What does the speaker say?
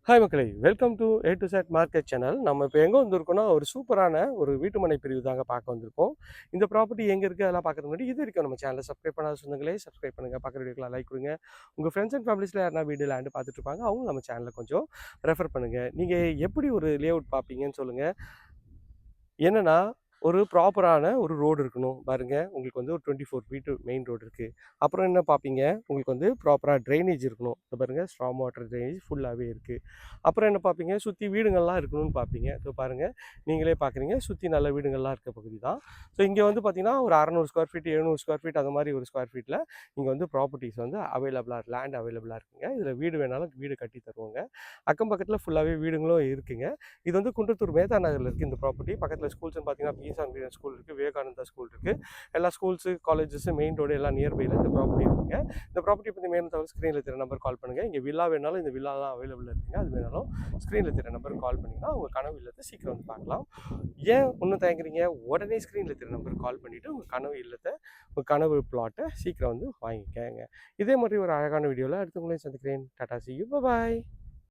Hi மக்களே, welcome to A to set market channel. நம்ம இப்போ எங்கே வந்திருக்கோம்னா ஒரு சூப்பரான ஒரு வீட்டுமனை பிரிவு தாங்க பார்க்க வந்திருக்கோம். இந்த ப்ராப்பர்ட்டி எங்கே இருக்குது அதெல்லாம் பார்க்கறதுக்கு முன்னாடி இது வரைக்கும் நம்ம சேனலை சப்ஸ்கிரைப் பண்ணாத சொந்தங்களே சப்ஸ்கிரைப் பண்ணுங்கள், பக்கத்து வீடியோக்கெலாம் லைக் கொடுங்க. உங்கள் ஃப்ரெண்ட்ஸ் அண்ட் ஃபேமிலிஸில் யாருனா வீடு லேண்டு பார்த்துட்டு இருப்பாங்க, அவங்க நம்ம சேனலை கொஞ்சம் ரெஃபர் பண்ணுங்கள். நீங்கள் எப்படி ஒரு லே அவுட் பார்ப்பீங்கன்னு சொல்லுங்கள். என்னென்னா ஒரு ப்ராப்பரான ஒரு ரோடு இருக்கணும் பாருங்கள். உங்களுக்கு வந்து ஒரு 24 ஃபீட்டு மெயின் ரோடு இருக்குது. அப்புறம் என்ன பார்ப்பீங்க, உங்களுக்கு வந்து ப்ராப்பராக ட்ரைனேஜ் இருக்கணும். இப்போ பாருங்கள், ஸ்ட்ராங் வாட்டர் ட்ரைனேஜ் ஃபுல்லாகவே இருக்குது. அப்புறம் என்ன பார்ப்பீங்க, சுற்றி வீடுங்கள்லாம் இருக்கணும்னு பார்ப்பீங்க. ஸோ பாருங்கள், நீங்களே பார்க்குறீங்க, சுற்றி நல்ல வீடுங்கள்லாம் இருக்க பகுதி தான். ஸோ இங்கே வந்து பார்த்தீங்கன்னா ஒரு 600 ஸ்கொயர் ஃபீட் 700 ஸ்கொயர் ஃபீட் அந்த மாதிரி ஒரு ஸ்கொயர் ஃபீட்டில் இங்கே வந்து ப்ராப்பர்ட்டிஸ் வந்து அவைலபிளாக லேண்ட் அவைலபிளாக இருக்குங்க. இதில் வீடு வேணாலும் வீடு கட்டி தருவாங்க. அக்கம் பக்கத்தில் ஃபுல்லாகவே வீடுங்களும் இருக்குங்க. இது வந்து குன்றத்தூர் மேதா நகரில் இருக்குது இந்த ப்ராப்பர்ட்டி. பக்கத்தில் ஸ்கூல்ஸ்னு பார்த்தீங்கன்னா பிஎஸ் ஸ்கூல் இருக்குது, விவேகானந்தா ஸ்கூல் இருக்குது. எல்லா ஸ்கூல்ஸு காலேஜஸ் மெயின் ரோடு எல்லாம் நியர்பையில் இந்த ப்ராப்பர்ட்டி இருக்குங்க. இந்த ப்ராப்பர்ட்டி பற்றி மேலும் தவிர ஸ்க்ரீனில் தெரிய நம்பர் கால் பண்ணுங்கள். இங்கே வில்லா வேணாலும் இந்த வில்லாலாம் அவைலபிள் இருக்குங்க. அது வேணாலும் ஸ்க்ரீனில் தெரிய நம்பர் கால் பண்ணிங்கன்னா உங்கள் கனவு இல்லத்தை சீக்கிரம் வந்து பார்க்கலாம். ஏன் ஒன்றும் தயங்குறீங்க, உடனே ஸ்க்ரீனில் தெரிய நம்பர் கால் பண்ணிவிட்டு உங்கள் கனவு இல்லத்தை, உங்கள் கனவு பிளாட்டை சீக்கிரம் வந்து வாங்கிக்கங்க. இதே மாதிரி ஒரு அழகான வீடியோவில் அடுத்தவங்களையும் சந்திக்கிறேன். Tata, see you, bye bye.